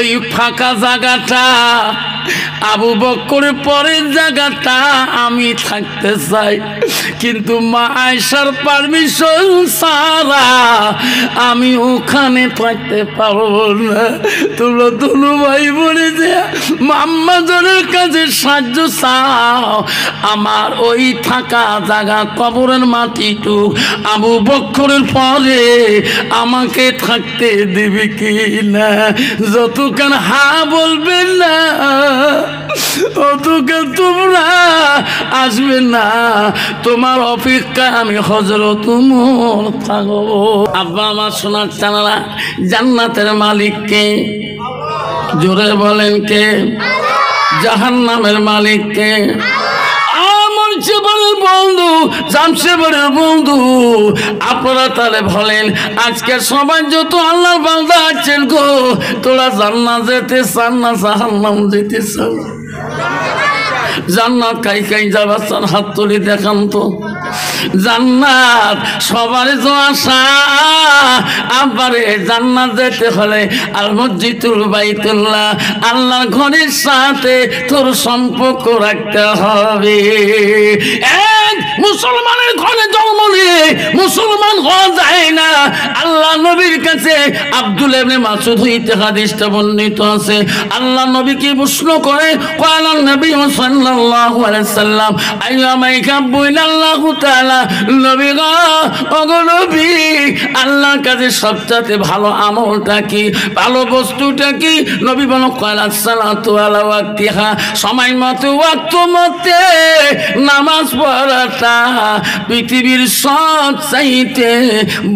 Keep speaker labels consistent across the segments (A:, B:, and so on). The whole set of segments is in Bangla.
A: এই ফাঁকা জায়গাটা আবু বকরের পরের জায়গাটা আমি থাকতে চাই, কিন্তু মা আয়েশার পারমিশন ছাড়া আমি ওখানে থাকতে পারবো না। তোমরা দুনু ভাই বলে যে আম্মাজানের কাছে সাহায্য চাও, আমার ওই থাকা জায়গা কবরের মাটিটুক আবু বকরের পরে আমাকে থাকতে দেবে কি না? যতক্ষণ হা বলবেন না অতক্ষণ তোমরা আসবে না, তোমার অপেক্ষায় আমি হযরত ওমর থাকবো। আব্বা আমার সোনার চানারা, জান্নাতের মালিক কে? জোরে বলেন কে? জাহান্নামের মালিক কে? বন্ধু, জামশেদের বন্ধু, আপনারা তাহলে বলেন আজকে সবাই যত আল্লাহর বান্দা আছেন গো, তোরা জান্নাত যেতে চান না জাহান্নাম যেতে চান? জান্নাত কাই কাই যাবার চান? হাত তুলে দেখান তো। জান্নাত সবার তো আশা। আবারে জান্নাত যেতে হলে আল মসজিদুল বাইতুল্লাহ আল্লাহর ঘরের সাথে তোর সম্পর্ক রাখতে হবে। এক মুসলমানের ঘরে জন্ম নিয়ে মুসলমান হওয়া যায় না। আল্লাহ নবীর কাছে আব্দুল ইবনে মাসউদ হইতে হাদিসটা বর্ণিত আছে। আল্লাহ নবীকে প্রশ্ন করে ক্বালা নবী সাল্লাল্লাহু আলাইহি সাল্লাম আইয়ামা ইয়াহাব্বু ইলাল্লাহু তাআলা, নবী গো ওগো নবী, আল্লাহর কাছে সবচেয়ে ভালো আমলটা কি, ভালো বস্তুটা কি? নবী বলেন ক্বালা সালাতু আলা ওয়াক্তিহা, সময় মতো ওয়াক্ত মতে নামাজ পড়াটা পৃথিবীর সবচাইতে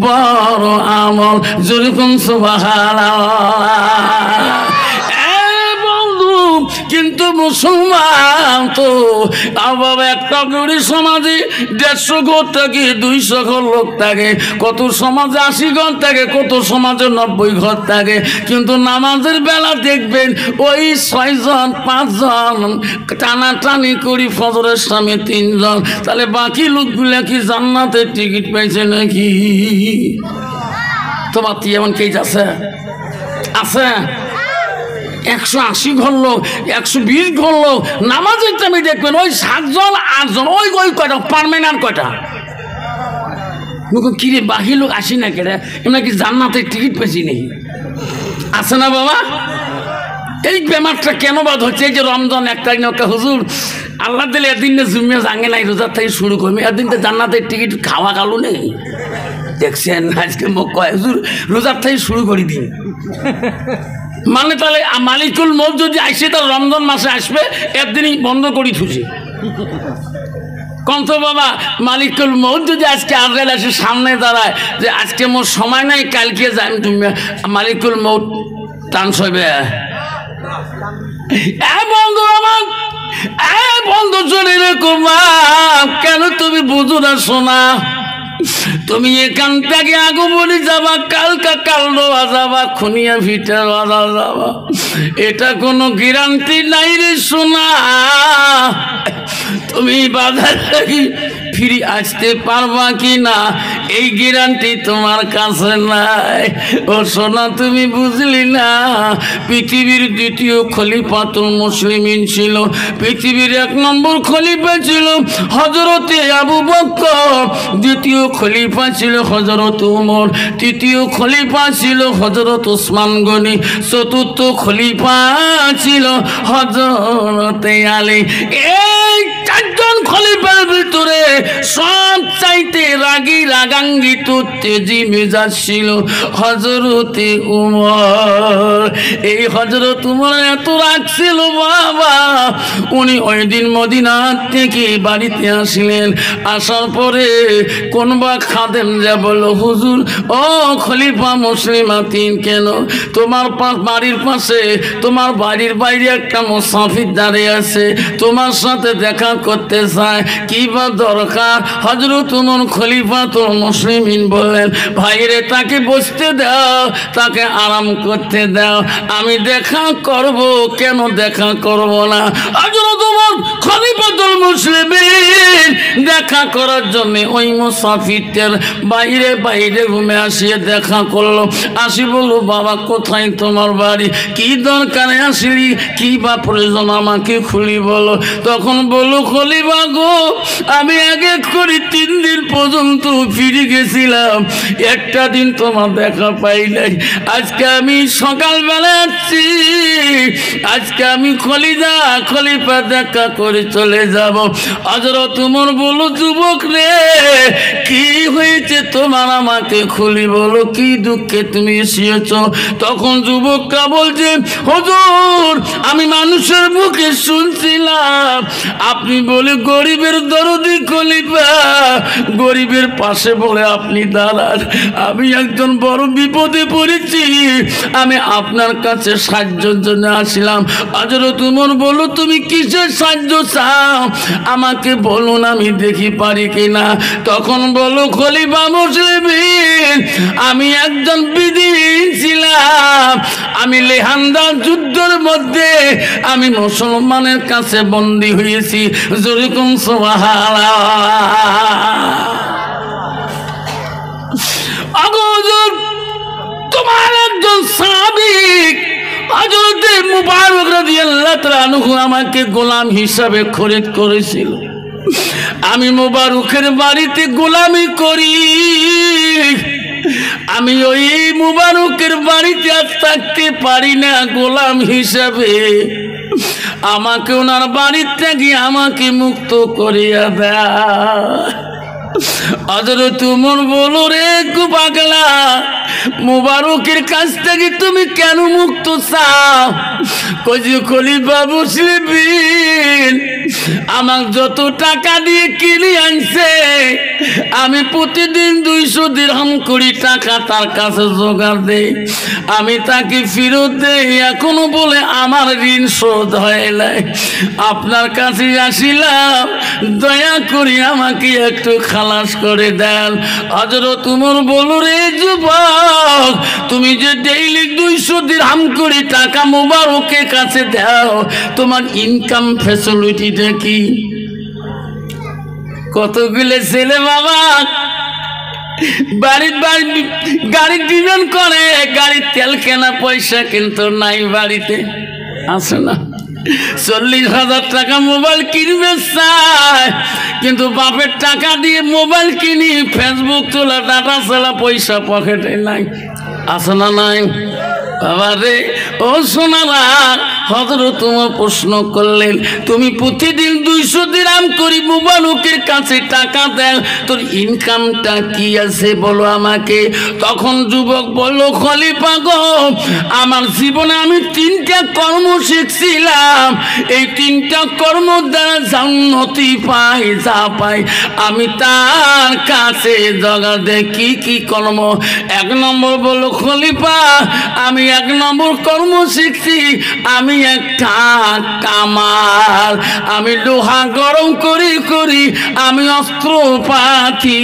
A: বড় আমল। যেরকম সুবহানাল্লাহ। কিন্তু মুসলমান তো একটা গরিব সমাজে 150 ঘর থাকে, 200 ঘর লোক থাকে, কত সমাজে 80 ঘর থাকে, কত সমাজে 90 ঘর থাকে, কিন্তু নামাজের বেলা দেখবেন ওই 6 জন 5 জন টানাটানি করি, ফজরের সামনে 3 জন। তাহলে বাকি লোকগুলা কি জান্নাতের টিকিট পাইছে নাকি? তোমার কি এমন কেস আছে? আছে 180 ঘর লোক, 120 ঘর লোক নামাজের টাইমে দেখবেন ওই 7 জন 8 জন, ওই কয়টা পারমানেন্ট কয়টা কিরে বাকি লোক আসি না কেটে, এমন কি জান্নাতের টিকিট পেয়েছি নাকি? আছে না বাবা? এই বেমারটা কেন বাদ হচ্ছে? এই যে রমজান একটা হুজুর আল্লাহ দিলে এদিন জুমিয়া জাঙ্গে নাই, রোজার থেকে শুরু করবি, এদিন তো জান্নাতের টিকিট খাওয়া কালো নেই। দেখছেন আজকে মুখ কয় হুজুর রোজার থেকে শুরু করে দিন, মানে তাহলে মালিকুল মউত যদি আসে তার রমজান মাসে আসবে, একদিনই বন্ধ করি থুছি। কন্ত বাবা মালিকুল মউত যদি আজকে আজরাইল আসে সামনে দাঁড়ায় যে আজকে মোর সময় নাই, কালকে যাই, তুমি মালিকুল মউত টান্স হইবে। বন্ধু আমার, বন্ধু চলে রে কুমার, কেন তুমি বুঝো না? শোনা, তুমি এখান থেকে আগমনী যাবা, কালকা কালডোয়া যাবা, খুনিয়া ভিটা যাবা, এটা কোনো গ্যারান্টি নাই রে সোনা। তুমি বাজার থেকে ফিরে আসতে পারবা কি না এই গ্যারান্টি তোমার কাছে নাই। ও সোনা তুমি বুঝলি না, পৃথিবীর দ্বিতীয় খলিফাতুল মুসলিমিন ছিল, পৃথিবীর 1 নম্বর খলিফা ছিল হযরতে আবু বকর, দ্বিতীয় খলিফা ছিল হযরত ওমর, তৃতীয় খলিফা ছিল হযরত ওসমান গনি, চতুর্থ খলিফা ছিল হযরতে আলী। এই 4 জন খলিফার ভিতরে সব চাইতে রাগী রাগান্বিত তেজি মেজাজ ছিল হযরতে ওমর। এই হযরত ওমর এত রাগ ছিল বাবা, উনি ওই দিন মদিনা থেকে বাড়িতে আসলেন। আসার পরে কোনবা খাদেম যা বলল, হুজুর ও খলিফা মুসলিমাতিন, কেন তোমার বাড়ির পাশে, তোমার বাড়ির বাইরে একটা মুসাফির দাঁড়িয়ে আছে, তোমার সাথে দেখা করতে চায়, কি বা দরকার? হযরত ওমর খলিফাতুল মুসলিমিন বললেন, ভাইরে তাকে বসতে দাও, তাকে আরাম করতে দাও, আমি দেখা করব। কেন দেখা করব না? হযরত ওমর খলিফাতুল মুসলিমিন দেখা করার জন্য ওই মুসাফিরদের বাইরে বাইরে ঘুমে আসিয়ে দেখা করলো। আসি বললো, বাবা কোথায় তোমার বাড়ি? কি দরকারে আসলি? কি বা প্রয়োজন আমাকে খুলি বলো। তখন বললো, খলিফা গো, আমি আগে করে 3 দিন পর্যন্ত ফিরে গেছিলাম, একটা দিন তোমার দেখা পাই নাই। আজকে আমি সকালবেলা আসছি, আজকে আমি খলিফা দেখা করে চলে যাব। হযরত ওমর বলল, যুবক রে, কি হয়েছে তোমার? আমাকে খুলি বলো, কি দুঃখে তুমি এসেছ? তখন যুবকটা বলছে, হুজুর, আমি মানুষের মুখে শুনছিলাম আপনি বলে গরিবের দরদি খলিফা, গরিবের পাশে বলে আপনি দাঁড়ান। আমি একজন বড় বিপদে পড়েছি, আমি আপনার কাছে সাহায্যের জন্য আসলাম। হযরত ওমর বলল, তুমি কিসের সাহায্য চাও? আমাকে বলুন, আমি দেখি পারি কিনা। তখন বলো, খলিফা মুসলিমিন, আমি একজন বিদিন ছিলাম, আমি লেহান্দার যুদ্ধের মধ্যে আমি মুসলমানের কাছে বন্দী হয়েছি। যেরকম সুবহানাল্লাহ। তোমার একজন সাহাবী হযরত মুবারক রাদিয়াল্লাহু তাআলা আনহু আমাকে গোলাম হিসাবে খরিদ করেছিল। আমি মুবারকের বাড়িতে গোলামি করি, আমি ওই মুবারকের বাড়িতে আর থাকতে পারি না গোলাম হিসাবে। আমাকে ওনার বাড়ির থেকে আমাকে মুক্ত করিয়া দেয়। হযরত ওমর বলো, রে পাগলা, মুবারকের কাছ থেকে তুমি কেন মুক্ত চাও? কজি খলিফা মুসলিমিন আমার যত টাকা দিয়ে কিনে আনছে, আমি প্রতিদিন 200 দিরহাম করে টাকা তার কাছে জোগাড় দেই, আমি তাকে ফেরত দেই, এখনো বলে আমার ঋণ শোধ হয় নাই। আপনার কাছে আসিলাম, দয়া করে আমাকে একটু খালাস করে দেন। হযরত ওমর বলল, রে যুবক, তুমি যে ডেইলি 200 দিরহাম করে টাকা মুবারকের কাছে দাও, তোমার ইনকাম ফ্যাসিলিটিটা কি? কতগুলো ছেলে বাবা গাড়ি ডিমান্ড করে, গাড়ির তেল কেনা পয়সা কিন্তু নাই, বাড়িতে আছে না? 40,000 টাকা মোবাইল কিনবে চায়, কিন্তু বাপের টাকা দিয়ে মোবাইল কিনি, ফেসবুক তোলা, ডাটা চালা, পয়সা পকেটে নাই, আছে না নাই? বাবা রে, ও সোনারা, হযরত ওমর প্রশ্ন করলেন, তুমি প্রতিদিন 200 দিরহাম করে মুবারকের কাছে টাকা দাও, তোর ইনকামটা কি আছে বলো আমাকে। তখন যুবক বলল, খলিফা গো, আমার জীবনে আমি 3টা কর্ম শিখছিলাম, এই 3টা কর্ম দ্বারা জান্নাতি পাই, যা পাই আমি তার কাছে জোগাড় দেই। কি কি কর্ম? 1 নম্বর বলল, খলিফা, আমি 1 নম্বর কর্ম শিখছি, আমি একটা কামার, আমি লোহা গরম করি আমি অস্ত্রপাতি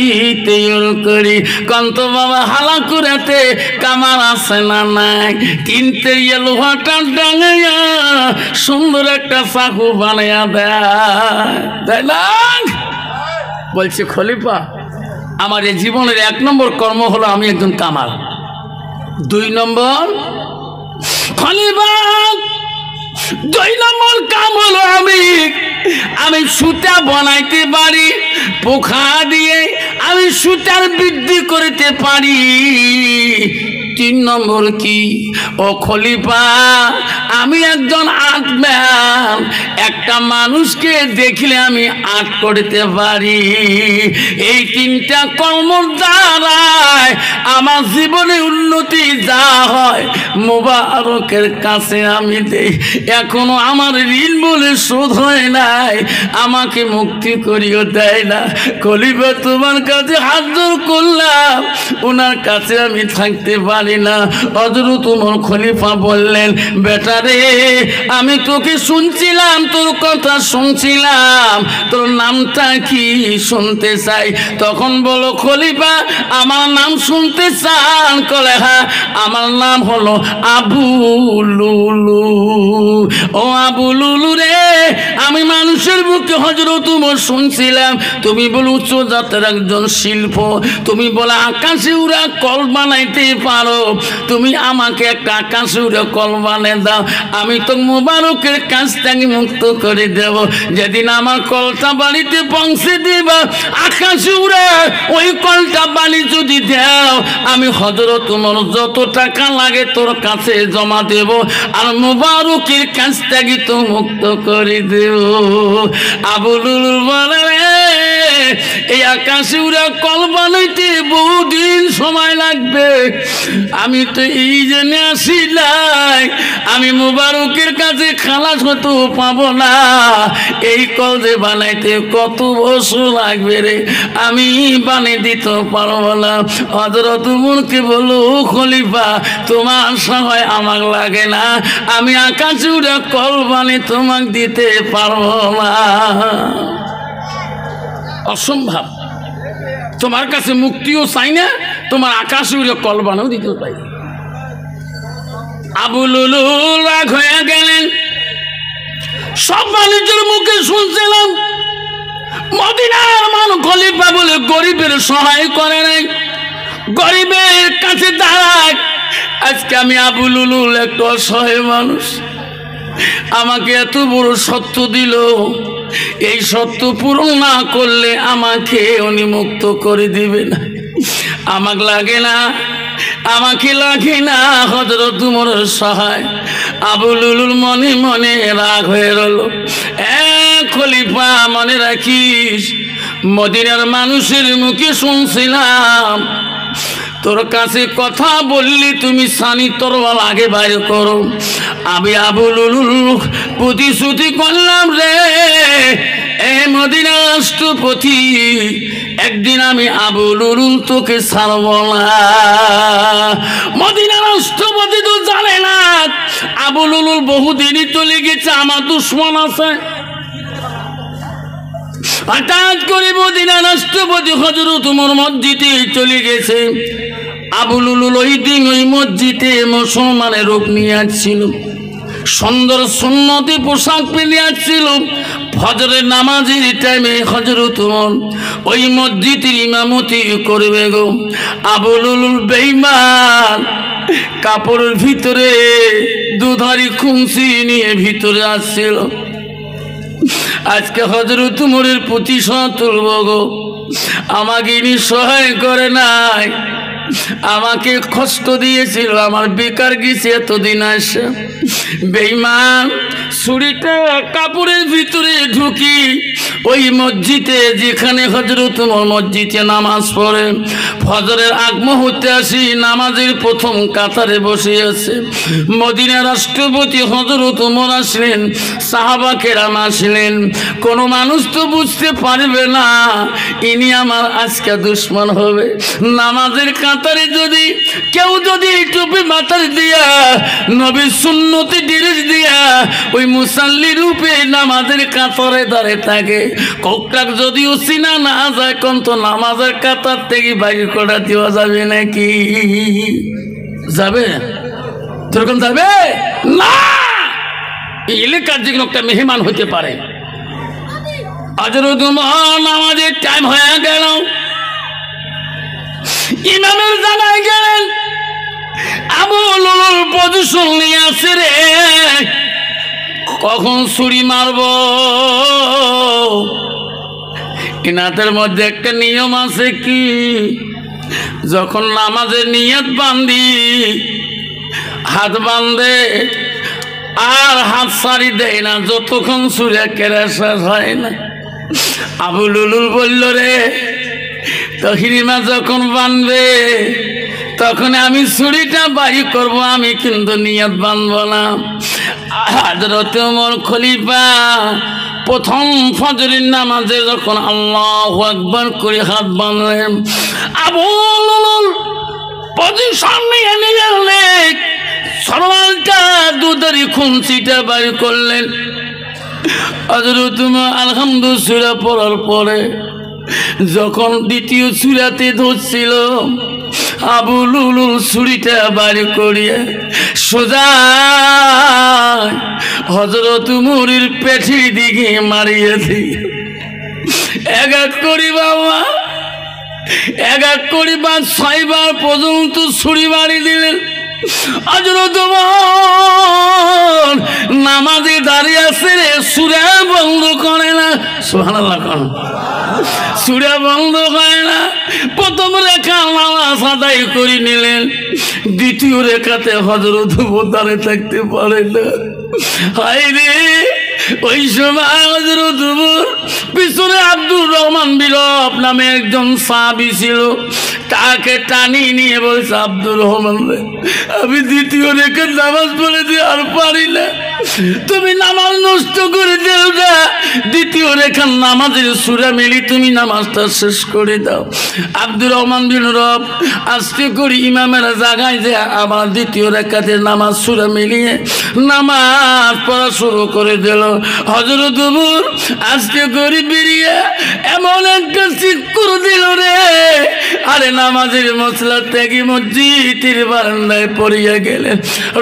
A: তৈরি করি। কন্ত বাবা হালা করাতে কামার আছে না নাই? কিনতে গিয়ে লোহাটা ডাঙাইয়া সুন্দর একটা চাকু বানাইয়া দেয় না? বলছে, খলিফা, আমার এই জীবনের 1 নম্বর কর্ম হলো আমি একজন কামার। 2 নম্বর, খলিফা, 2 নম্বর কাম হলো আমি সুতা বানাইতে পারি, পোখা দিয়ে আমি সুতার বৃদ্ধি করতে পারি। 3 নম্বর কি? ও খলিফা, আমি একজন আর্টম্যান, একটা মানুষকে দেখলে আমি আর্ট করতে পারি। এই 3টা কর্মর দ্বারায় আমার জীবনে উন্নতি যা হয় মুবারকের কাছে আমি দেই। এখনো আমার ঋণ বলে শোধ হয় নাই, আমাকে মুক্তি করিও দেয় না। খলিফা, তোমার কাছে হাত জোড় করলাম, ওনার কাছে আমি থাকতে পারি না। হযরত ওমর খলিফা বললেন, বেটা রে, আমি তোকে শুনছিলাম তোর কথা শুনছিলাম, তোর নামটা কি শুনতে চাই। তখন বলো খলিফা আমার নাম শুনতে চান? কলে হ্যাঁ, আমার নাম হলো আবু লুলু। ও আবু লুলু রে, আমি মানুষের মুখে হযরত ওমর শুনছিলাম তুমি বলো উচ্চ জাতের একজন শিল্প, তুমি বলে আকাশে উড়া কল বানাইতে পারো, তুমি আমাকে একটা আকাশে উড়া কল বানিয়ে দাও, আমি তো মুবারকের কাছ থেকে মুক্ত করে দেব। যেদিন আমার কলটা বাড়িতে পৌঁছে দিবা, আকাশে উড়ে ওই কলটা বাড়ি যদি দাও, আমি হযরত ওমর যত টাকা লাগে তোর কাছে জমা দেব, আর মুবারকের কাছ থেকে তো মুক্ত করে দেব। আবু লুলু বলে এই আকাশে উড়া কল বানাইতে বহুদিন সময় লাগবে, আমি তো এই জেনে আসিলাই আমি মুবারকের কাছে খালাস হতে পাবো না, এই কল যে বানাইতে কত বছর লাগবে রে, আমি বানিয়ে দিতে পারবো না। হযরত ওমরকে বলো খলিফা তোমার সহায় আমার লাগে না, আমি আকাশে উড়া কল বানিয়ে তোমাকে দিতে পারবো না, অসম্ভব। তোমার কাছে মুক্তিও চাই না, তোমার আকাশে উড়ে কল বানাও দিতে পাই। আবু লুলু রাগ হয়ে গেলেন। সব মানুষের মুখে শুনছিলাম মদিনার মানুষ খলিফা বলে গরিবের সহায় করে নাই, গরিবের কাছে দাঁড়ায়। আজকে আমি আবু লুলু একটা অসহায় মানুষ, আমাকে এত বড় সত্য দিল, এই সত্য পূরণ না করলে আমাকে উনি মুক্ত করে দিবে না, আমাকে লাগে না, আমাকে লাগে না হযরত ওমরের সহায়। আবু লুলুর মনে মনে রাগ হয়ে রইল। খলিফা মনে রাখিস, মদিনার মানুষের মুখে শুনছিলাম তোর কাছে কথা বললি তুমি সানি তরোয়াল আগে বাইর করো। আমি আবু লুলুর প্রতিশ্রুতি করলাম রে এ মদিনার রাষ্ট্রপতি, একদিন আমি আবু লুলুল তোকে ছাড়ব না। মদিনার রাষ্ট্রপতি তো জানে না আবু লুলুল বহুদিনই চলে গেছে, আমার দুশ্মন আছে। হঠাৎ করে মদিনার রাষ্ট্রপতি হযরত ওমর মসজিদে চলে গেছে। আবু লুলুল ওই দিন ওই মসজিদে মুসলমানের রূপ নিয়ে আসছিল, সুন্দর সুন্নতি পোশাক পরে আসছিল। ফজরের নামাজের টাইমে হযরত ওমর ওই মসজিদের ইমামতি করবে গো। আবু লুলুল বেঈমান কাপড়ের ভিতরে দুধারি খুনসি নিয়ে ভিতরে আসছিল। আজকে হযরত ওমরের প্রতিশোধ তুলব গো, আমাকে ইনি সহায় করে নাই, আমাকে কষ্ট দিয়েছিল, আমার বেকার গেছে এতদিন আসে। বেঈমান ছুরিটা কাপড়ের ভিতরে ঢুকি ওই মসজিদে, যেখানে হযরত ওমর মসজিদে নামাজ পড়ে, ফজরের আগ মুহূর্তে আসি নামাজের প্রথম কাতারে বসে আছে। মদিনার রাষ্ট্রপতি হযরত ওমর আসলেন, সাহাবা কেরাম আসলেন। কোনো মানুষ তো বুঝতে পারবে না ইনি আমার আজকে দুশ্মন হবে। নামাজের কাতারে যদি কেউ যদি টুপি মাথার দিয়া নবীর সুন্নতি ড্রেস দিয়া ওই মুসাল্লি রূপে নামাজের কাতারে দাঁড়িয়ে থাকে, কোকটাক যদিও চিনা না যায়, কোন তো নামাজের কাতার থেকে বাইরে করা দেওয়া যাবে নাকি? যাবে? তোরকম যাবে না। এই এলাকার যে কোনো একটা মেহমান হতে পারে। হযরত ওমর নামাজের টাইম হয়ে গেল, ইমামের জায়গায় গেলেন। আবু লুলুল পজিশন নিয়ে আসে রে, কখন ছুরি মারব। ইনাদের মধ্যে একটা নিয়ম আছে কি, যখন নামাজের নিয়ত বান্ধি হাত বান্ধে আর হাত সারি দেয় না যতক্ষণ ছুরি কেড়ে শেষ হয় না। আবু লুলুল বলল রে তহিরিমা যখন বানবে তখন আমি ছুরিটা বাড়ি করব, আমি কিন্তু নিয়ত বানব না। হযরত ওমর খলিফা প্রথম ফজরের নামাজে যখন আল্লাহু আকবার করে হাত বাঁধলেন, আবু লুলুল পজিশন নিয়ে নিলেন, সরওয়ালটা দুধারি খুনসিটা বাড়ি করলেন। হযরত আলহামদুলিল্লাহ সূরা পড়ার পরে যখন দ্বিতীয় সূরাতে ধরছিল, আবু লুলুল ছুরিটা বাড়ি করিয়ে সোজা হযরত উমরের পেটের দিকে মারিয়েছে। এক এক করি বাবা, এক এক করি বা 6 বার পর্যন্ত ছুরি মারি দিলেন। হযরত ওমর নামাজে দাঁড়িয়ে আছে, সূরা বন্ধ করে না। সুবহানাল্লাহ, সূরা বন্ধ করে না। প্রথম রেখা নামাজ আদায় করে নিলেন, দ্বিতীয় রেখাতে হযরত ওমর দাঁড়িয়ে থাকতে পারে না। হায় রে, ওই সময় হযরত ওমর পিছনে আব্দুর রহমান বিরব নামে একজন সাহাবী ছিল, তাকে টানিয়ে নিয়ে বলছে, আব্দুর রহমান রে, আমি দ্বিতীয় রেখার নামাজ পড়েছি, আর পারি না, তুমি নামাজ নষ্ট করে দিও না, দ্বিতীয় রেখার নামাজের সূরা মিলি তুমি নামাজটা শেষ করে দাও। আব্দুর রহমান বিন রব আস্তে করে ইমামের জায়গায় যে আবার দ্বিতীয় রেখাতে নামাজ সূরা মিলিয়ে নামাজ পড়া শুরু করে দিল। হযরত ওমর আস্তে করে বেরিয়ে এমন একটা চিৎকার দিল রে, আরে নামাজের মশলা ত্যাগী মসজিদের বারান্দায় পড়িয়া গেলেন,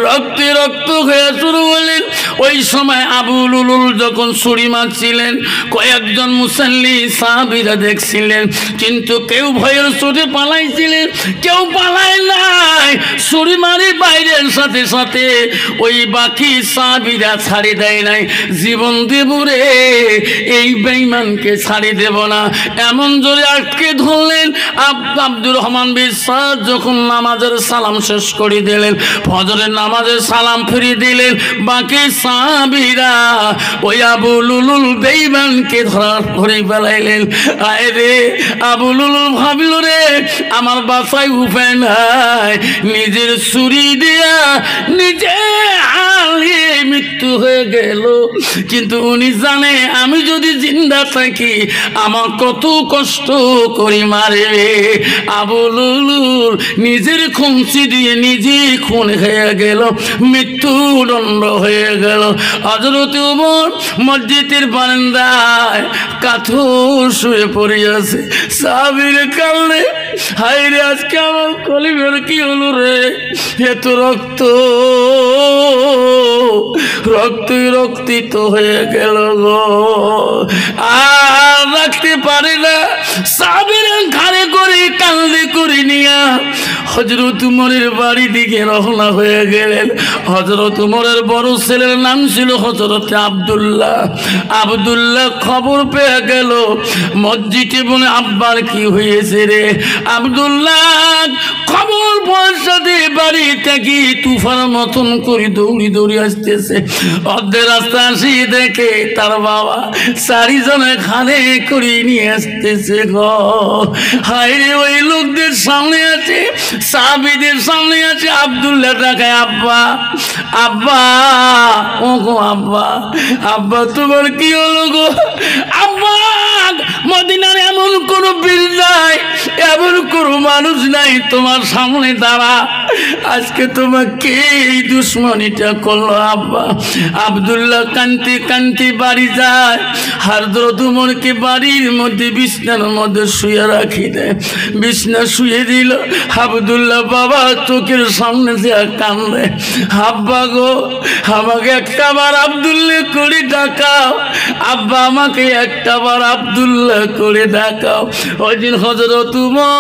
A: রক্তে রক্ত হয়ে শুরু হলেন। ওই সময় আবু লুলুল যখন ছুরি মারছিলেন, কয়েকজন মুসাল্লি সাহাবীরা দেখছিলেন, কিন্তু কেউ ভয়ের চোটে পালাইছিলেন, কেউ পালায় নাই। ছুরি মারি বাইরের সাথে সাথে ওই বাকি সাহাবীরা ছাড়ি দেয় নাই, জীবন দেব রে, এই বেঈমানকে ছাড়ি দেব না, এমন জোরে আটকে ধরলেন। আব্দুর রহমান বিশ্বাস যখন নামাজের সালাম শেষ করে দিলেন, ফজরের নামাজের সালাম ফিরিয়ে দিলেন, বাকি সাহাবীরা ওই আবু লুলুল বেঈমানকে ধরে ফেলাইলেন। আয় রে, আবু লুলুল ভাবিল রে, আমার বাসায় উপায় নাই, নিজের ছুরি দিয়া নিজে হারিয়ে মৃত্যু হয়ে গেল, কিন্তু উনি জানে আমি যদি জিন্দা থাকি আমার কত কষ্ট করি মারবে। আবু লুলুল নিজের খুনসি দিয়ে নিজে খুন হয়ে গেল, মৃত্যুদণ্ড হয়ে গেল। হযরত ওমর মসজিদের বারান্দায় কাতর শুয়ে পড়ে আছে, সাহাবীরা কাঁদলে, হায় রে, আজকে আমার কলিমের কি হলো রে, এত রক্ত, রক্তই রক্তিত হয়ে গেল গো, আর রাখতে পারে না। সাহাবীরা ঘাড়ে করে কাঁধে করে নিয়া হযরত উমরের বাড়ি দিকে রওনা হয়ে গেলেন। হযরত উমরের বড় ছেলের নাম ছিল হযরত আব্দুল্লাহ। আব্দুল্লাহ খবর পেয়ে গেল মসজিদে, বলে আব্বার কি হয়েছে রে? আব্দুল্লাহ খবর পৌঁছাতে বাড়ি থেকে তুফান মতন করে দৌড়ি দৌড়ি আসতেছে। অর্ধেক রাস্তা আসি দেখে তার বাবা 4 জনে ঘাড়ে করে নিয়ে আসতেছে গো। হায় রে, ওই লোকদের সামনে আছে, সাহাবীদের সামনে আছে। আব্দুল্লাহ তাকায়, আব্বা, আব্বা, ও গো আব্বা, আব্বা তোমার কি হলো গো? আব্বা, মদিনার এমন কোন বীর নাই, এমন কোন মানুষ নাই তোমার সামনে দাঁড়া, আজকে তোমাকে এই দুশ্মনীটা করলো আব্বা। আব্দুল্লাহ কান্তি কান্তি বাড়ি যায়। হযরত উমরকে বাড়ির মধ্যে বিছনার মধ্যে শুয়ে রাখি দেয়, বিছনা শুয়ে দিল। আব্দুল্লাহ বাবা চোখের সামনে যে কান্দে, আব্বা গো, আমাকে একটা বার আব্দুল্লাহ করে ডাকাও, আব্বা আমাকে একটা বার আব্দুল্লাহ করে ডাকাও। ওই দিন হযরত উমর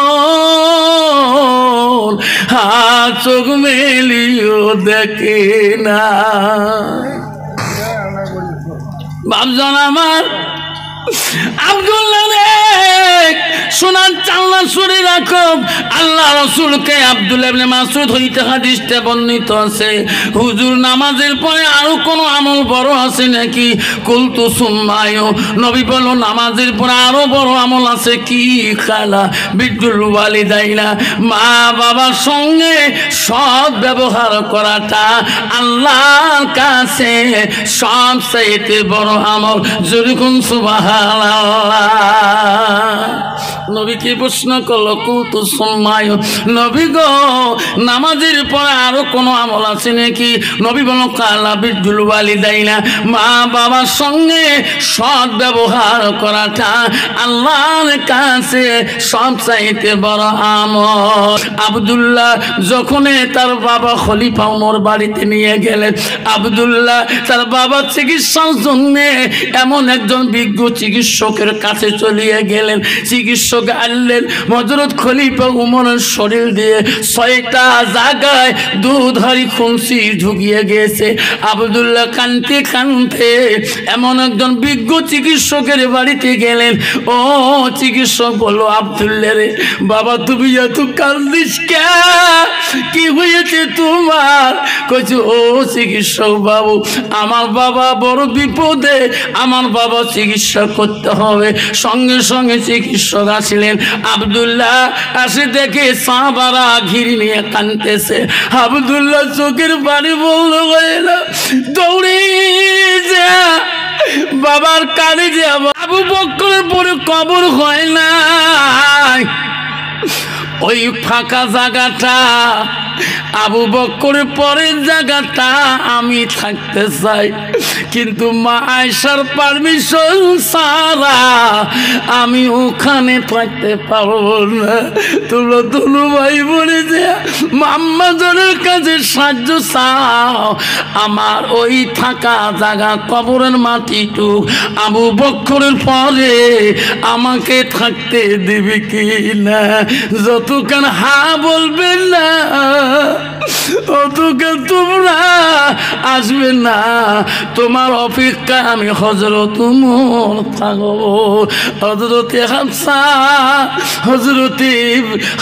A: চোখ মেলিও দেখে না। বাপজন আমার আব্দুল্লাহ রে, সোনার চালনা শুনে রাখো, আল্লাহ রাসূলকে আব্দুল্লাহ ইবনে মাসউদ হইতে হাদিসটা বর্ণিত আছে, হুজুর নামাজের পরে আরো কোন আমল বড় আছে নাকি? কুলতু সুম্মায়ু, নবী বলল নামাজের পরে আরো বড় আমল আছে কি? খালা বিদ্রুল ওয়ালিদাইনা, মা বাবার সঙ্গে সৎ ব্যবহার করাটা আল্লাহর কাছে সবচেয়ে বড় আমল। যেরকম সুবহানাল্লাহ। নবীকে প্রশ্ন করলো কুতু সুম্মায়, নবী গো নামাজের পরে আরো কোনো আমল আছে নাকি? নবী বলল কালা বিদ্যুল ওয়ালিদাইনা, মা বাবার সঙ্গে সৎ ব্যবহার করাটা আল্লাহর কাছে সবচাইতে বড় আমল। আব্দুল্লাহ যখন তার বাবা খলিফা ওমর বাড়িতে নিয়ে গেলেন, আব্দুল্লাহ তার বাবার চিকিৎসার জন্য এমন একজন বিজ্ঞ চিকিৎসকের কাছে চলিয়ে গেলেন। চিকিৎসক আনলেন, হযরত খলিফা উমরের শরীর দিয়ে 6টা জায়গায় দুধারি খুনসি ঢুকিয়ে গেছে। আব্দুল্লাহ কানতে কানতে এমন একজন বিজ্ঞ চিকিৎসকের বাড়িতে গেলেন। ও চিকিৎসক বলল, আব্দুল্লাহ রে বাবা তুমি এত কান্দিস কেন, কি হয়েছে তোমার? কইছে ও চিকিৎসক বাবু আমার বাবা বড় বিপদে, আমার বাবা চিকিৎসা করতে হবে। সঙ্গে সঙ্গে চিকিৎসক আসলেন। আব্দুল্লাহ আসে দেখে সাহাবারা ঘিরে নিয়ে কাঁদতেছে। আব্দুল্লাহ চোখের পানি বন্ধ করে না, দৌড়ে যা বাবার কানে যে আবু বকরের পরে কবর হয় না, ওই ফাঁকা জায়গাটা আবু বকরের পরের জায়গাটা আমি থাকতে চাই, কিন্তু মা আয়েশার পারমিশন ছাড়া আমি ওখানে থাকতে পারবো না। তোমরা দুনু ভাই বলে যে আম্মাজানের কাছে সাহায্য চাও, আমার ওই থাকা জায়গা কবরের মাটিটুক আবু বকরের পরে আমাকে থাকতে দেবে কি না? যতক্ষণ হা বলবেন না অতক্ষণ তোমরা আসবে না, তোমার অপেক্ষায় আমি হযরত উমর থাকবো। হযরতে হাফসা হযরতে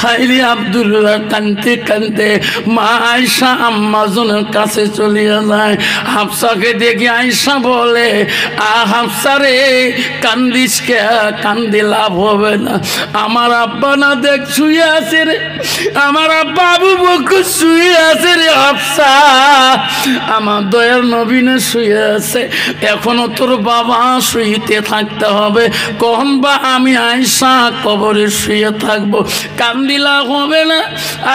A: হাইরে আব্দুল্লাহ কানতে কানতে মা আয়েশা আম্মাজনের কাছে চলে যায়। হাফসাকে দেখে আয়েশা বলে, হাফসা রে কান্দিস কে? কান্দি লাভ হবে না, আমার আব্বা না দেখ শুয়ে আছে রে, আমার আব্বা আবু বকর শুয়ে আছে রে হাফসা, আমার দয়ার নবী না শুয়ে আছে, এখনো তোর বাবা শুইতে থাকতে হবে, কখন বা আমি আয়েশা কবরে শুয়ে থাকবো, কান্দিলা হবে না।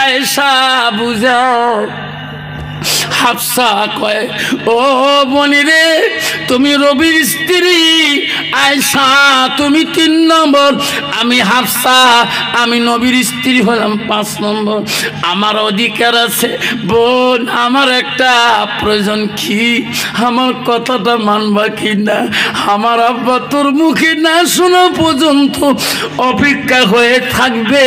A: আয়েশা বুঝাও। হাফসা কয়, ও বনি রে তুমি রবির স্ত্রী, আয়েশা তুমি 3 নম্বর, আমি হাফসা আমি নবীর স্ত্রী হলাম 5 নম্বর। আমার অধিকার আছে বোন, আমার একটা প্রয়োজন কি, আমার কথাটা মানবা কি না? আমার আব্বা তোর মুখে না শোনা পর্যন্ত অপেক্ষা হয়ে থাকবে,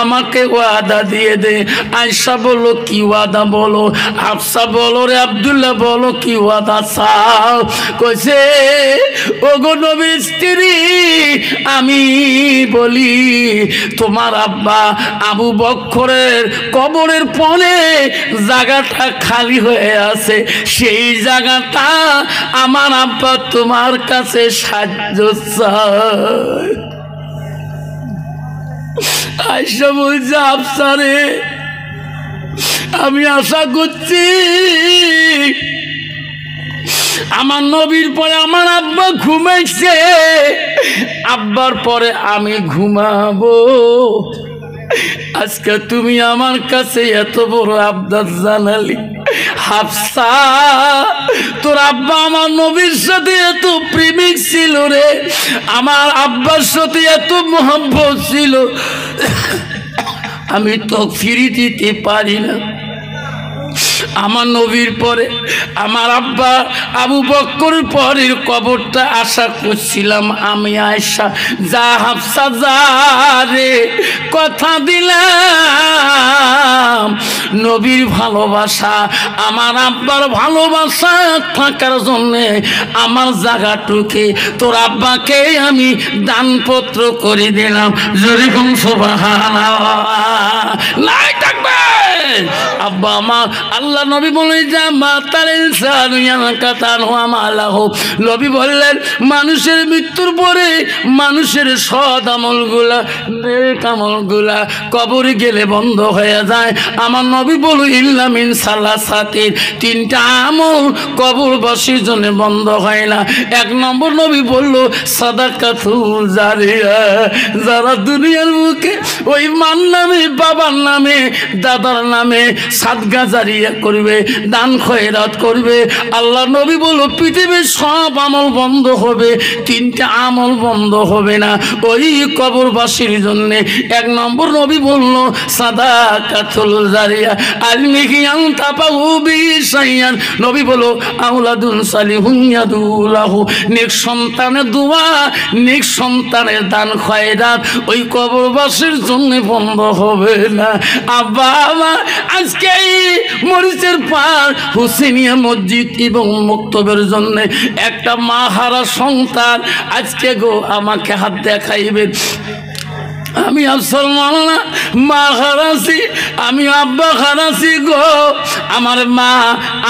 A: আমাকে ওয়াদা দিয়ে দে। আয়েশা বলো কি ওয়াদা বলো? হাফসা বলো রে আব্দুল্লাহ বলো কি ওয়াদা চাও? কইছে ওগো নবীর স্ত্রী আমি বলি তোমার আব্বা আবু বকরের কবরের পরে জায়গাটা খালি হয়ে আছে, সেই জায়গাটা আমার আব্বা তোমার কাছে সাহায্য চায়। আয়েশা বলছে হাফসা রে আমি আশা করছি আমার নবীর পরে আমার আব্বা ঘুমাইছে, আব্বার পরে আমি ঘুমাবো। আজকে তুমি আমার কাছে এত বড় আবদার জানালি, হাফসা তোর আব্বা আমার নবীর সাথে এত প্রেমিক ছিল রে, আমার আব্বার সাথে এত মহব্বত ছিল, আমি তো ফিরে দিতে পারি না। আমার নবীর পরে আমার আব্বা আবু বকর পরের কবরটা আশা করছিলাম আমি আয়েশা। যা হাফসা যা রে, কথা দিলাম নবীর ভালোবাসা আমার আব্বার ভালোবাসা থাকার জন্যে আমার জায়গাটুকে তোর আব্বাকে আমি দানপত্র করে দিলাম। যেরকম সুবহানাল্লাহ নাই থাকবে আব্বা আমার আল্লাহ নবী বলে যা মাতাল ইনসানু ইয়ানকাতান ওয়া মালাহু। নবী বললেন মানুষের মৃত্যুর পরে মানুষের সৎ আমলগুলা নেক আমলগুলা কবরে গেলে বন্ধ হয়ে যায়। আমার নবী বলল ইল্লা মিন সালাসাতিন, তিনটা আমল কবরবাসীর জন্য বন্ধ হয় না। এক নম্বর নবী বলল সাদাকাতুল জারিয়া, যারা দুনিয়ার মুখে ওই মার নামে বাবার নামে দাদার নামে সাদকা জারিয়া করবে, দান খয়রাত করবে। আল্লাহ নবী বলল পৃথিবীর সব আমল বন্ধ হবে, তিনটা আমল বন্ধ হবে না ওই কবরবাসীর জন্য। এক নম্বর নবী বলল সাদাকাতুল জারিয়া আলমিহিয়ান তাপাহু বিশাইয়ান। নবী বলল আউলাদুন সালিহুন ইয়াদুলাহু, নেক সন্তানের দোয়া নেক সন্তানের দান খয়রাত ওই কবরবাসীর জন্য বন্ধ হবে না। আব্বা আমার আজকে মরিচের পার হুসেনিয়া মসজিদ এবং মক্তবের জন্য একটা মা হারা সন্তান আজকে গো আমাকে হাত দেখাইবেন। আমি আফসর মাওলানা মা হারাছি, আমি আব্বা হারাছি গো। আমার মা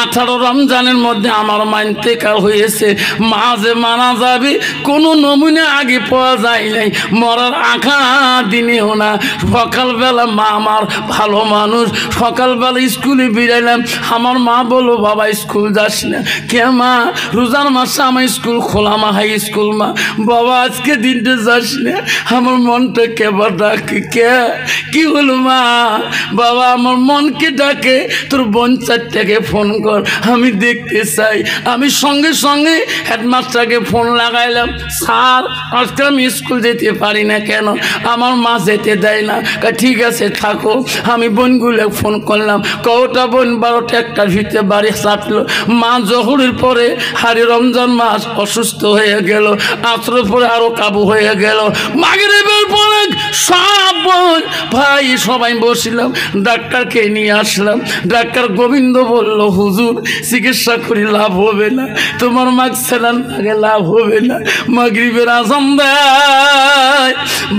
A: 18 রমজানের মধ্যে আমার মা ইন্তেকাল হয়েছে। মা যে মারা যাবে কোনো নমুনা আগে পাওয়া যায় নাই, মরার আঁকা দিনেও না। সকালবেলা মা আমার ভালো মানুষ, সকালবেলা স্কুলে বেরাইলাম, আমার মা বললো বাবা স্কুল যাস না। কে মা? রোজার মাসে আমার স্কুল খোলা, মা হাই স্কুল। মা বাবা আজকে দিনটা যাস না, আমার মনটা কে ডাকে। কে কি হলো মা? বাবা আমার মনকে ডাকে, তোর বোন চারটাকে ফোন কর, আমি দেখতে চাই। আমি সঙ্গে সঙ্গে হেডমাস্টারকে ফোন লাগাইলাম, স্যার আজকে আমি স্কুল যেতে পারি না। কেন? আমার মা যেতে দেয় না। ঠিক আছে থাকো। আমি বোনগুলো ফোন করলাম, কটা বোন 12টা 1টার ভিতরে বাড়ি চাপলো। মা জহরের পরে হারি রমজান মাস অসুস্থ হয়ে গেল, আসরের পরে আরো কাবু হয়ে গেল, মাগরিবের পরে সব বোন ভাই সবাই বসিলাম, ডাক্তারকে নিয়ে আসলাম। ডাক্তার গোবিন্দ বলল হুজুর চিকিৎসা করে লাভ হবে না, তোমার মা ছেলান আগে লাভ হবে না। মাগরিবের আজান দেয়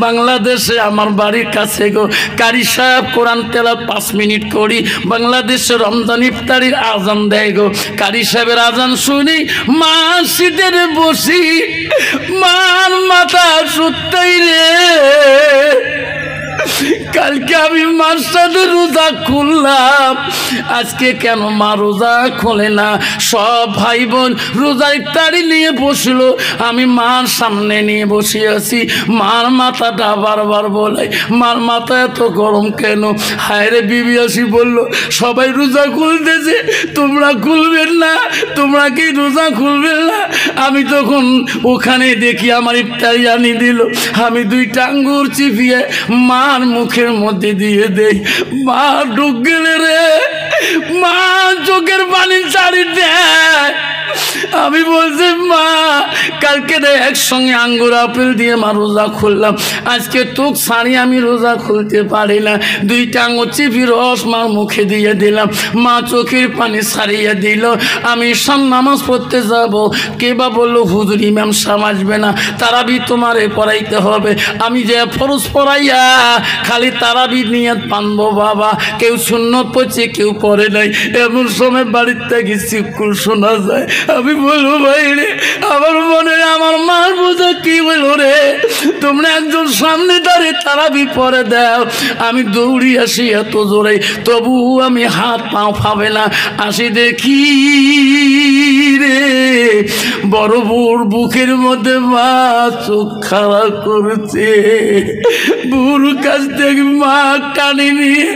A: বাংলাদেশে, আমার বাড়ির কাছে গো। কারি সাহেব কোরআন তেলাওয়াত 5 মিনিট করি, বাংলাদেশে রমজান ইফতারির আজান দেয় গো। কারি সাহেবের আজান শুনি মসজিদে বসি, মার মাথা সুত্তাই রে। কালকে আমি মার সাথে রোজা খুললাম, আজকে কেন মা রোজা খোলে না? সব ভাই বোন রোজা ইফতারি নিয়ে বসলো, আমি মার সামনে নিয়ে বসে আছি। মার মাথাটা বারবার বলাই, মার মাথা এত গরম কেন? হায় রে বিবি আসি বললো সবাই রোজা খুলতেছে, তোমরা খুলবেন না? তোমরা কি রোজা খুলবেন না? আমি তখন ওখানে দেখি আমার ইফতারি আনি দিল, আমি 2টা আঙ্গুর চিপিয়ে মার মুখের মধ্যে দিয়ে দেই। মা ঢুক গেলে রে, মা চোখের পানি ছাড়ি দেয়। আমি বলছি মা কালকে রে একসঙ্গে আঙ্গুর আপেল দিয়ে মা রোজা খুললাম, আজকে তোক ছাড়ি আমি রোজা খুলতে পারি না। 2টা আঙ্গুর চিপি রস মার মুখে দিয়ে দিলাম, মা চোখের পানি ছাড়িয়ে দিল। আমি ঈশান নামাজ পড়তে যাব, কে বা বললো হুজুর ইমাম সাহেব আসবে না, তারাবি তোমারে পড়াইতে হবে। আমি যে ফরজ পড়াইয়া খালি তারাবি নিয়ত বানবো বাবা। কেউ সুন্নত পড়ছে কেউ পড়ে নাই, এমন সময় বাড়ির থেকে চিৎকার শোনা যায়। আমি বলবো ভাই রে, আমার মনে আমার মার বোঝা কি বলো রে, তোমরা একজন সামনে দাঁড়িয়ে তারাবি পরে দাও। আমি দৌড়ি আসি এত জোরে, তবু আমি হাত পাও পাবে না। আসি দেখি রে বড় বুড় বুকের মধ্যে মা চোখ খারাপ করছে। বুড় কাছ থেকে মা টানি নিয়ে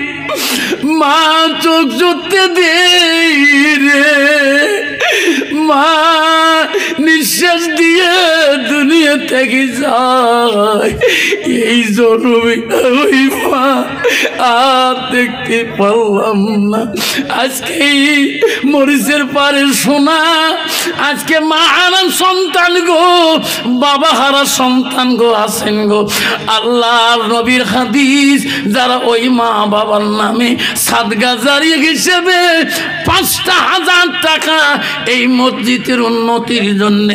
A: মা চোখ জুড়তে দে রে, মা নিঃশ্বাস দিয়ে দুনিয়া থেকে যায়। এই জন্মে ওই মা আর দেখতে পারলাম না। আজকে মরিচের পারে শোনা, আজকে মা হারা সন্তান গো, বাবা হারা সন্তান গো আছেন গো। আল্লাহর নবীর হাদিস, যারা ওই মা বাবার নামে সাদকা জারিয়া হিসেবে 5,000 টাকা এই মসজিদের উন্নতির জন্য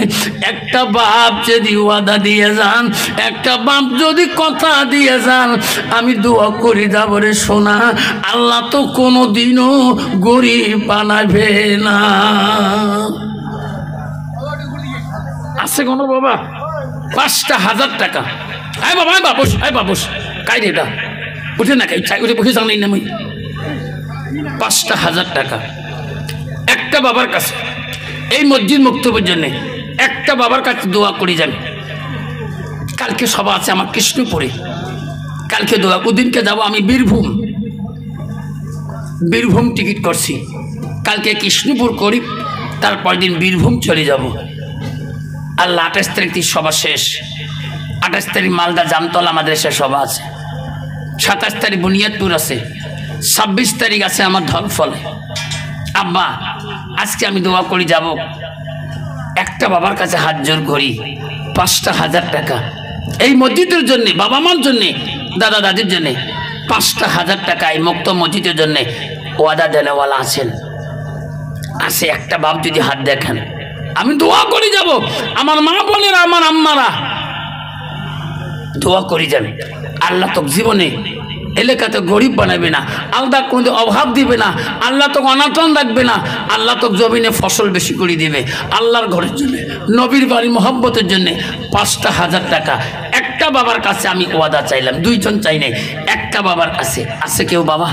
A: একটা বাপ যদি ওয়াদা দিয়ে যান, একটা বাপ যদি যদি কথা দিয়ে যান আমি দোয়া করে যাব রে সোনা, আল্লাহ তো কোনোদিনও গরিব বানাবে না। আছে কোনো বাবা 5,000 টাকা? আয় বাবা, আয় বাবুস, আয় বাবুস, কাই রে এটা উঠে না, কাই চাই উঠে বসে যান না আমি। 5,000 টাকা একটা বাবার কাছে, এই মসজিদ মুক্তবের জন্য একটা বাবার কাছে দোয়া করে যান। কালকে সভা আছে আমার কৃষ্ণপুরে, কালকে দোয়া, ওদিনকে যাবো আমি বীরভূম টিকিট করছি, কালকে কৃষ্ণপুর করি, তারপর দিন বীরভূম চলে যাব। আল্লাহ 28 তারিখ সভা শেষ, 28 তারিখ মালদা জামতলা আমাদের সে সভা আছে, 27 তারিখ বুনিয়াদপুর আছে, 26 তারিখ আছে আমার ধলফলে। আব্বা আজকে আমি দোয়া করি যাব, একটা বাবার কাছে হাত জোর করি 5,000 টাকা এই মসজিদের জন্যে, বাবা মার জন্যে, দাদা দাদির জন্যে 5,000 টাকা এই মুক্ত মসজিদের জন্যে ওয়াদা দেনেওয়ালা আছেন? আছে একটা বাপ যদি হাত দেখেন, আমি দোয়া করে যাব। আমার মা বোনেরা, আমার আম্মারা দোয়া করে যান। আল্লাহ তো জীবনে এলাকাতে গরিব বানাবে না, আল্লাহ কোনো অভাব দিবে না, আল্লাহ তো অনাটন রাখবে না, আল্লাহ তো জমিনে ফসল বেশি করে দিবে। আল্লাহর ঘরের জন্য, নবীর বাড়ি মহব্বতের জন্য 5,000 টাকা একটা বাবার কাছে আমি ওয়াদা চাইলাম, 2 জন চাই নাই, একটা বাবার কাছে। আছে কেউ বাবা?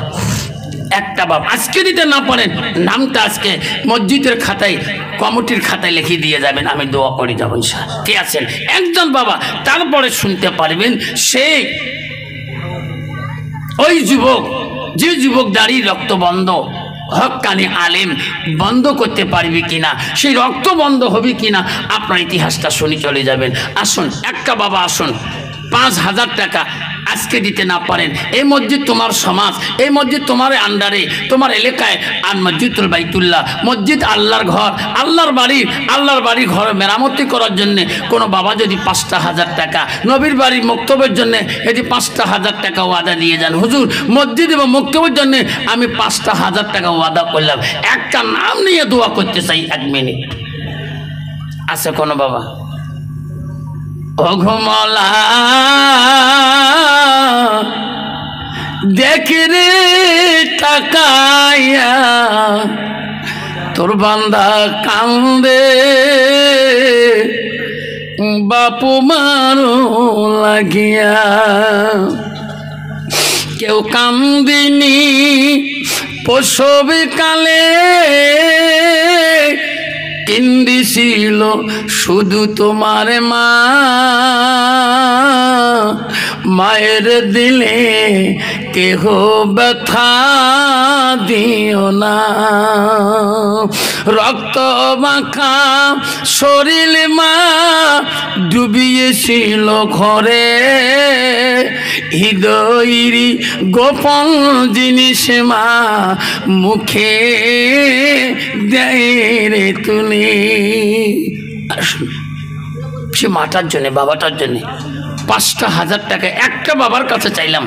A: একটা বাবা আজকে দিতে না পারেন, নামটা আজকে মসজিদের খাতায়, কমিটির খাতায় লিখে দিয়ে যাবেন, আমি দোয়া করে যাবো ইনশাআল্লাহ। কে আছেন? একজন বাবা। তারপরে শুনতে পারবেন সেই ওই যুবক, যে যুবক দাড়ি রক্ত বন্ধ, হক্কানি আলেম বন্ধ করতে পারবে কিনা, সেই রক্ত বন্ধ হবে কিনা, আপনার ইতিহাসটা শুনে চলে যাবেন। আসুন একটা বাবা, আসুন 5,000 টাকা আজকে দিতে না পারেন, এই মসজিদ তোমার সমাজ, এই মসজিদ তোমার আন্ডারে, তোমার এলাকায়, আর মসজিদুল বাইতুল্লাহ, মসজিদ আল্লাহর ঘর, আল্লাহর বাড়ি ঘর মেরামতি করার জন্য কোনো বাবা যদি 5,000 টাকা, নবীর বাড়ি মক্তবের জন্য যদি 5,000 টাকা ওয়াদা দিয়ে যান, হুজুর মসজিদ এবং মক্তবের জন্য আমি 5,000 টাকা ওয়াদা করলাম, একটা নাম নিয়ে দোয়া করতে চাই 1 মিনিট। আছে কোনো বাবা? ওঘমলা দেখ রে তাকাইয়া তোর বান্দা কান্দে, বাপু মারো লাগিয়া, কেউ কান্দিনি প্রসব কালে, কিন্দিছিল শুধু তোমার মা, মায়ের দিলে কেহ ব্যথা দিও না, রক্ত মাখা শরীর মা ডুবিয়েছিল ঘরে, হৃদয়ের গোপন জিনিস মা মুখে দেয় রে তুলে। আসুন সে মাটার জন্য, বাবাটার জন্য 5,000 টাকা একটা বাবার কাছে চাইলাম।